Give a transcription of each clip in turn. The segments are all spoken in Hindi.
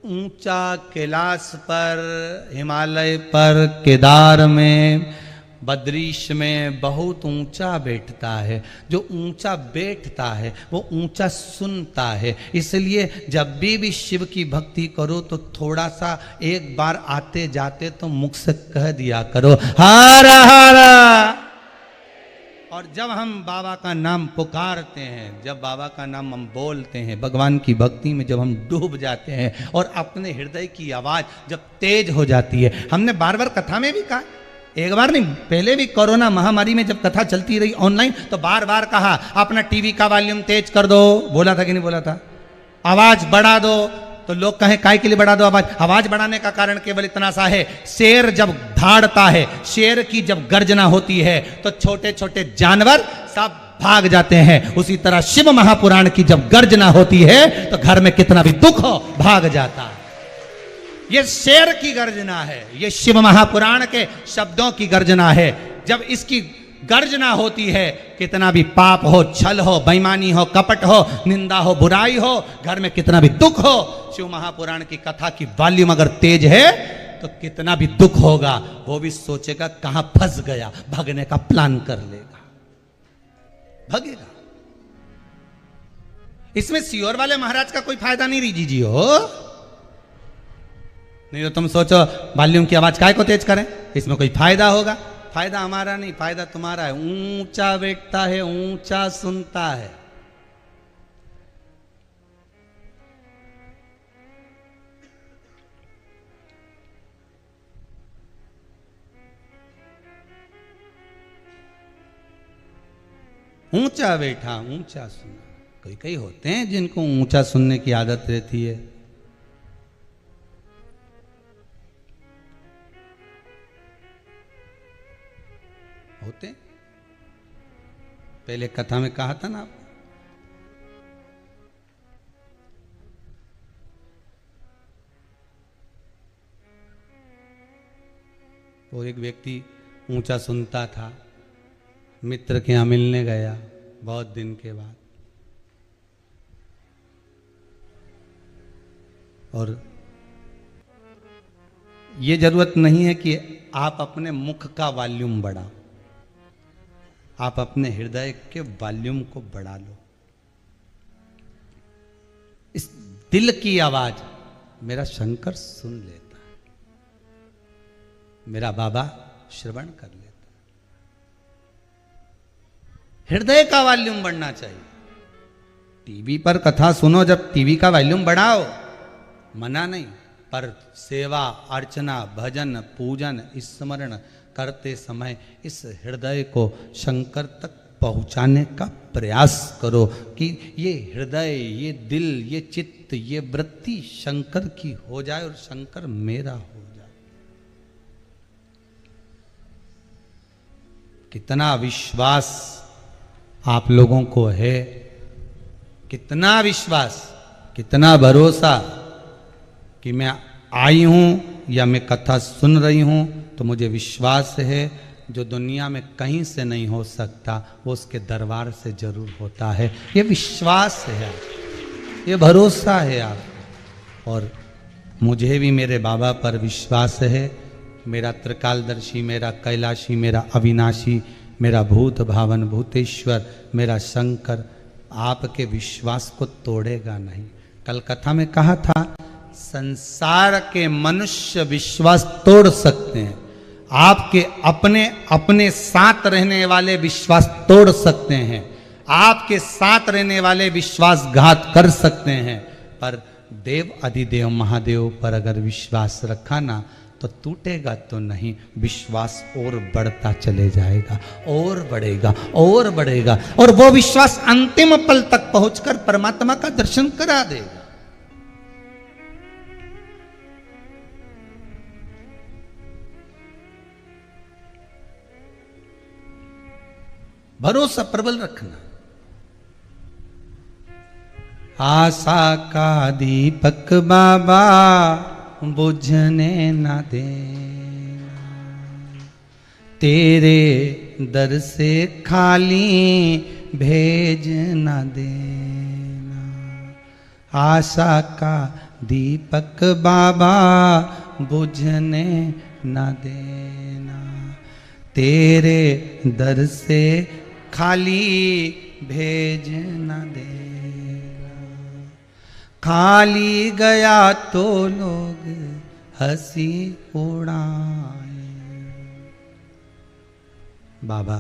ऊंचा कैलाश पर, हिमालय पर, केदार में, बद्रीश में बहुत ऊंचा बैठता है। जो ऊंचा बैठता है वो ऊंचा सुनता है। इसलिए जब भी शिव की भक्ति करो तो थोड़ा सा एक बार आते जाते तो मुख से कह दिया करो हर हर। और जब हम बाबा का नाम पुकारते हैं, जब बाबा का नाम हम बोलते हैं, भगवान की भक्ति में जब हम डूब जाते हैं और अपने हृदय की आवाज जब तेज हो जाती है, हमने बार बार कथा में भी कहा, एक बार नहीं, पहले भी कोरोना महामारी में जब कथा चलती रही ऑनलाइन तो बार बार कहा अपना टीवी का वॉल्यूम तेज कर दो। बोला था कि नहीं बोला था? आवाज बढ़ा दो। तो लोग कहें काय के लिए बढ़ा दो आवाज? आवाज बढ़ाने का कारण केवल इतना सा है, शेर जब धाड़ता है, शेर की जब गर्जना होती है तो छोटे छोटे जानवर सब भाग जाते हैं। उसी तरह शिव महापुराण की जब गर्जना होती है तो घर में कितना भी दुख हो भाग जाता है। ये शेर की गर्जना है, ये शिव महापुराण के शब्दों की गर्जना है। जब इसकी गर्जना होती है, कितना भी पाप हो, छल हो, बेईमानी हो, कपट हो, निंदा हो, बुराई हो, घर में कितना भी दुख हो, शिव महापुराण की कथा की वॉल्यूम अगर तेज है तो कितना भी दुख होगा वो भी सोचेगा कहां फंस गया, भागने का प्लान कर लेगा, भागेगा। इसमें सियोर वाले महाराज का कोई फायदा नहीं रीजी जी हो। नहीं तो तुम सोचो वॉल्यूम की आवाज काय को तेज करें, इसमें कोई फायदा होगा? फायदा हमारा नहीं, फायदा तुम्हारा है। ऊंचा बैठता है, ऊंचा सुनता है। ऊंचा बैठा, ऊंचा सुना। कई कई होते हैं जिनको ऊंचा सुनने की आदत रहती है। होते पहले कथा में कहा था ना आपको, वो एक व्यक्ति ऊंचा सुनता था, मित्र के यहां मिलने गया बहुत दिन के बाद, और ये जरूरत नहीं है कि आप अपने मुख का वॉल्यूम बढ़ाओ, आप अपने हृदय के वॉल्यूम को बढ़ा लो। इस दिल की आवाज मेरा शंकर सुन लेता है, मेरा बाबा श्रवण कर लेता है। हृदय का वॉल्यूम बढ़ना चाहिए। टीवी पर कथा सुनो, जब टीवी का वॉल्यूम बढ़ाओ, मना नहीं, पर सेवा, अर्चना, भजन, पूजन, स्मरण करते समय इस हृदय को शंकर तक पहुंचाने का प्रयास करो कि ये हृदय, ये दिल, ये चित्त, ये वृत्ति शंकर की हो जाए और शंकर मेरा हो जाए। कितना विश्वास आप लोगों को है, कितना विश्वास, कितना भरोसा कि मैं आई हूं या मैं कथा सुन रही हूं तो मुझे विश्वास है जो दुनिया में कहीं से नहीं हो सकता वो उसके दरबार से जरूर होता है। ये विश्वास है, ये भरोसा है आप। और मुझे भी मेरे बाबा पर विश्वास है। मेरा त्रिकालदर्शी, मेरा कैलाशी, मेरा अविनाशी, मेरा भूत भावन भूतेश्वर, मेरा शंकर आपके विश्वास को तोड़ेगा नहीं। कल कथा में कहा था संसार के मनुष्य विश्वास तोड़ सकते हैं, आपके अपने अपने साथ रहने वाले विश्वास तोड़ सकते हैं, आपके साथ रहने वाले विश्वासघात कर सकते हैं, पर देव अधिदेव महादेव पर अगर विश्वास रखा ना तो टूटेगा तो नहीं, विश्वास और बढ़ता चले जाएगा, और बढ़ेगा और बढ़ेगा, और वो विश्वास अंतिम पल तक पहुंचकर परमात्मा का दर्शन करा देगा। भरोसा प्रबल रखना। आशा का दीपक बाबा बुझने न देना, तेरे दर से खाली भेज न देना। आशा का दीपक बाबा बुझने न देना, तेरे दर से खाली भेज न देना, खाली गया तो लोग हंसी उड़ाए। बाबा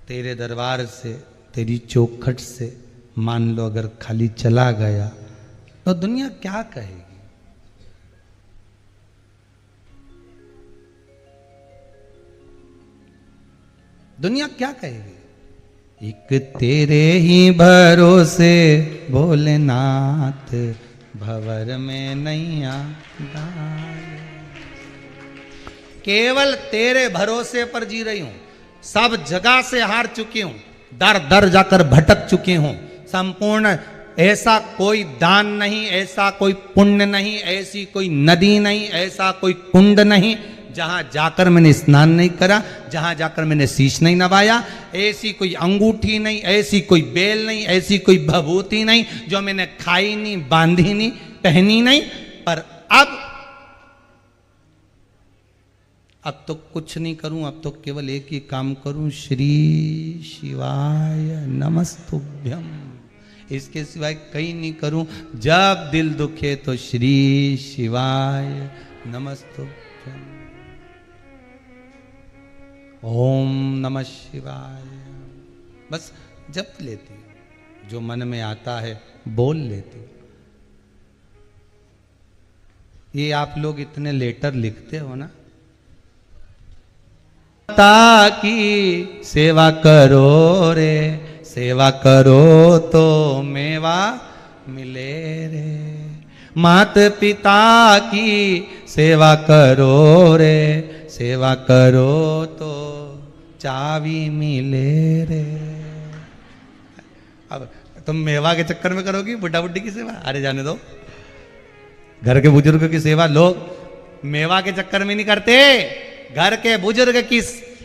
तेरे दरबार से, तेरी चौखट से मान लो अगर खाली चला गया तो दुनिया क्या कहेगी? दुनिया क्या कहेगी? एक तेरे ही भरोसे भोलेनाथ, भंवर में नैया डाले। केवल तेरे भरोसे पर जी रही हूं, सब जगह से हार चुकी हूं, दर दर जाकर भटक चुकी हूं। संपूर्ण ऐसा कोई दान नहीं, ऐसा कोई पुण्य नहीं, ऐसी कोई नदी नहीं, ऐसा कोई कुंड नहीं जहां जाकर मैंने स्नान नहीं करा, जहां जाकर मैंने शीश नहीं नवाया। ऐसी कोई अंगूठी नहीं, ऐसी कोई बेल नहीं, ऐसी कोई भभूति नहीं जो मैंने खाई नहीं, बांधी नहीं, पहनी नहीं। पर अब तो कुछ नहीं करूं, अब तो केवल एक ही काम करूं, श्री शिवाय नमस्तुभ्यम। इसके सिवाय कहीं नहीं करूं। जब दिल दुखे तो श्री शिवाय नमस्तुभ्यम, ओम नमः शिवाय, बस जप लेती हूं, जो मन में आता है बोल लेती हूं। ये आप लोग इतने लेटर लिखते हो ना, माता की सेवा करो रे, सेवा करो तो मेवा मिले रे। मात पिता की सेवा करो रे, सेवा करो तो चाबी मिले रे। अब तुम मेवा के चक्कर में करोगी बुढ़ा बुढ़ी की सेवा? अरे जाने दो, घर के बुजुर्ग की सेवा लोग मेवा के चक्कर में नहीं करते। घर के बुजुर्ग की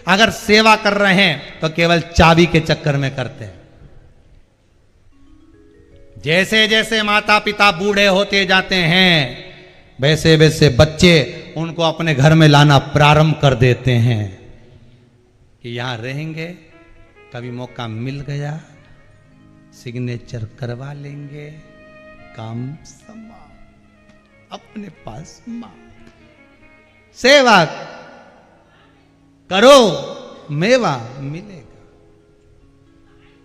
अगर सेवा कर रहे हैं तो केवल चाबी के चक्कर में करते हैं। जैसे जैसे माता पिता बूढ़े होते जाते हैं, वैसे वैसे बच्चे उनको अपने घर में लाना प्रारंभ कर देते हैं कि यहां रहेंगे, कभी मौका मिल गया सिग्नेचर करवा लेंगे, काम समा अपने पास मां। सेवा करो मेवा मिलेगा।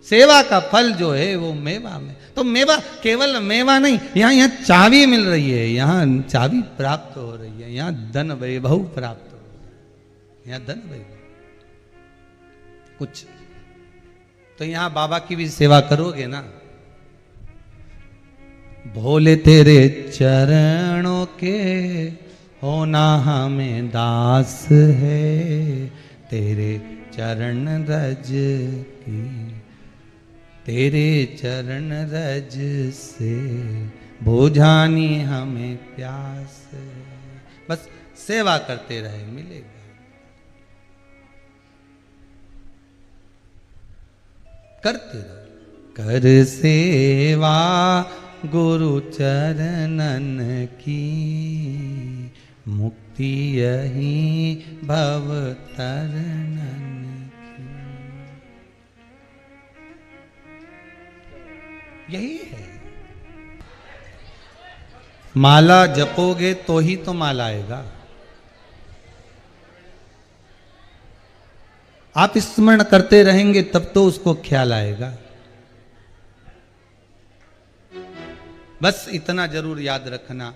सेवा का फल जो है वो मेवा में। तो मेवा केवल मेवा नहीं, यहाँ चाबी मिल रही है, यहाँ चाबी प्राप्त हो रही है, यहाँ धन वैभव प्राप्त हो रहा है, यहाँ धन वैभव कुछ। तो यहाँ बाबा की भी सेवा करोगे ना। भोले तेरे चरणों के होना हमें दास है, तेरे चरण रज की, तेरे चरण रज से बुझानी हमें प्यास है। बस सेवा करते रहे, मिलेगा। करते रहो। कर सेवा गुरु चरणन की, मुक्ति यही भव तरनन की। यही है। माला जपोगे तो ही तो माला आएगा। आप स्मरण करते रहेंगे तब तो उसको ख्याल आएगा। बस इतना जरूर याद रखना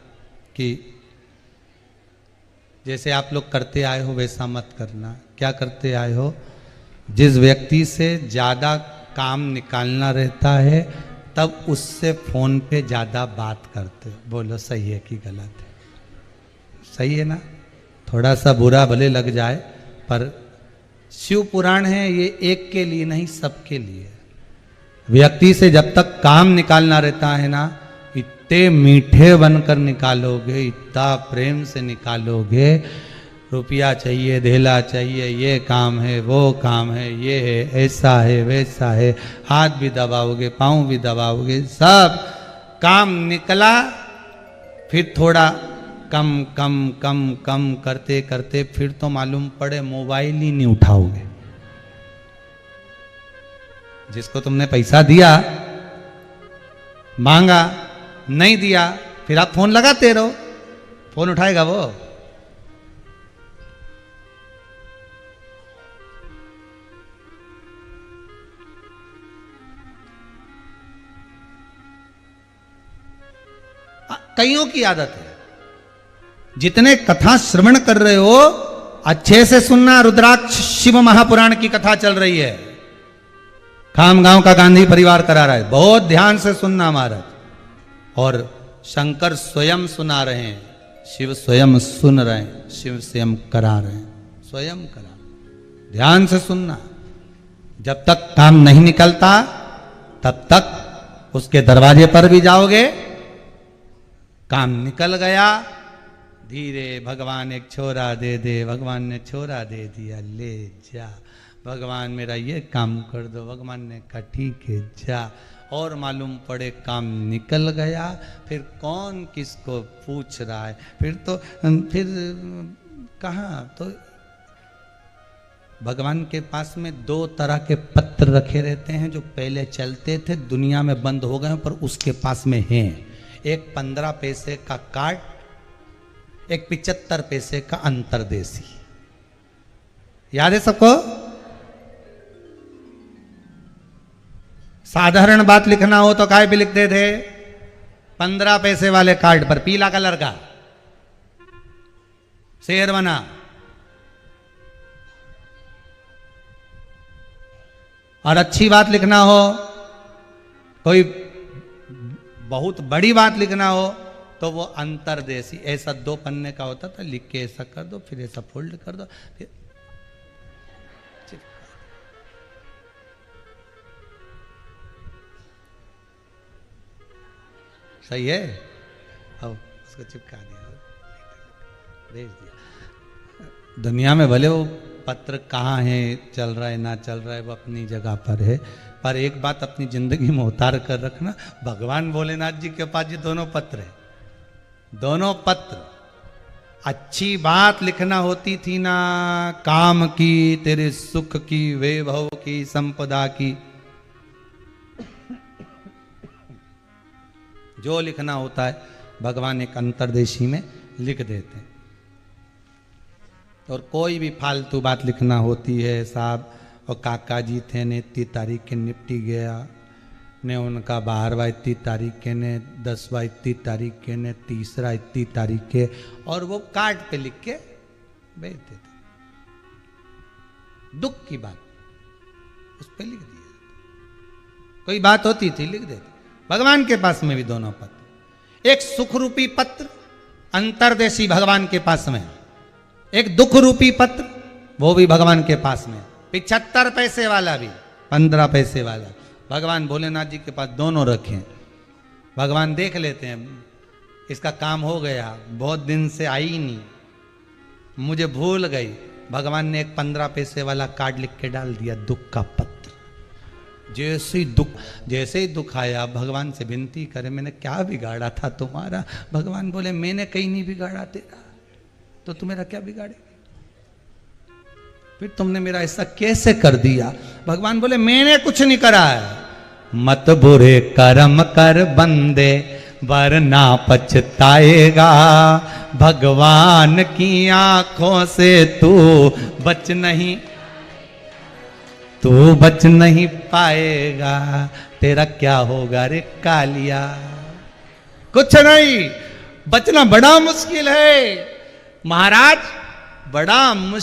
कि जैसे आप लोग करते आए हो वैसा मत करना। क्या करते आए हो? जिस व्यक्ति से ज़्यादा काम निकालना रहता है तब उससे फोन पे ज़्यादा बात करते हो। बोलो सही है कि गलत है? सही है ना? थोड़ा सा बुरा भले लग जाए पर शिव पुराण है ये एक के लिए नहीं सबके लिए। व्यक्ति से जब तक काम निकालना रहता है ना, इतने मीठे बनकर निकालोगे, इतना प्रेम से निकालोगे। रुपया चाहिए, धेला चाहिए, ये काम है, वो काम है, ये है, ऐसा है, वैसा है, हाथ भी दबाओगे, पाँव भी दबाओगे, सब काम निकला फिर थोड़ा कम कम कम कम करते करते फिर तो मालूम पड़े मोबाइल ही नहीं उठाओगे। जिसको तुमने पैसा दिया, मांगा, नहीं दिया, फिर आप फोन लगाते रहो, फोन उठाएगा वो? कईयों की आदत है, जितने कथा श्रवण कर रहे हो अच्छे से सुनना। रुद्राक्ष शिव महापुराण की कथा चल रही है, खामगांव का गांधी परिवार करा रहा है, बहुत ध्यान से सुनना महाराज। और शंकर स्वयं सुना रहे हैं, शिव स्वयं सुन रहे हैं, शिव स्वयं करा रहे हैं, स्वयं करा। ध्यान से सुनना। जब तक काम नहीं निकलता तब तक उसके दरवाजे पर भी जाओगे, काम निकल गया, धीरे भगवान एक छोरा दे दे, भगवान ने छोरा दे दिया, ले जा, भगवान मेरा ये काम कर दो, भगवान ने कहा ठीक है जा, और मालूम पड़े काम निकल गया, फिर कौन किसको पूछ रहा है? फिर कहाँ? तो भगवान के पास में 2 तरह के पत्र रखे रहते हैं जो पहले चलते थे, दुनिया में बंद हो गए पर उसके पास में हैं। एक 15 पैसे का कार्ड, एक 75 पैसे का अंतरदेशी। याद है सबको? साधारण बात लिखना हो तो काय पे लिखते थे? 15 पैसे वाले कार्ड पर, पीला कलर का शेर बना। और अच्छी बात लिखना हो, कोई बहुत बड़ी बात लिखना हो तो वो अंतरदेशी, ऐसा 2 पन्ने का होता था, लिख के ऐसा कर दो, फिर ऐसा फोल्ड कर दो, फिर सही है। अब उसको चिपका दिया, भेज दिया। दुनिया में भले वो पत्र कहाँ है, चल रहा है ना चल रहा है, वो अपनी जगह पर है, पर एक बात अपनी जिंदगी में उतार कर रखना, भगवान भोलेनाथ जी के पास ये दोनों पत्र है। दोनों पत्र अच्छी बात लिखना होती थी ना, काम की, तेरे सुख की, वैभव की, संपदा की, जो लिखना होता है भगवान एक अंतरदेशी में लिख देते हैं। और कोई भी फालतू बात लिखना होती है साहब, और काका जी थे ने इतनी तारीख के निपटी गया ने, उनका 12वां इतनी तारीख के ने, 10वां इतनी तारीख के ने, 30वां इतनी तारीख के, और वो कार्ड पे लिख के भेज देते। दुख की बात उस पे लिख दिया, कोई बात होती थी लिख देते। भगवान के पास में भी दोनों पत्र, एक सुख रूपी पत्र अंतरदेशी भगवान के पास में, एक दुख रूपी पत्र वो भी भगवान के पास में। 75 पैसे वाला भी, 15 पैसे वाला, भगवान भोलेनाथ जी के पास दोनों रखे। भगवान देख लेते हैं, इसका काम हो गया, बहुत दिन से आई नहीं, मुझे भूल गई। भगवान ने एक 15 पैसे वाला कार्ड लिख के डाल दिया, दुख का पत्र। जैसे ही दुख आया, भगवान से विनती करे, मैंने क्या बिगाड़ा था तुम्हारा? भगवान बोले मैंने कहीं नहीं बिगाड़ा तेरा, तो तू मेरा क्या बिगाड़े? फिर तुमने मेरा ऐसा कैसे कर दिया? भगवान बोले मैंने कुछ नहीं करा है, मत बुरे कर्म कर बंदे वरना पछताएगा, भगवान की आंखों से तू बच नहीं पाएगा, तेरा क्या होगा रे कालिया? कुछ नहीं, बचना बड़ा मुश्किल है महाराज, बड़ा मुश्किल।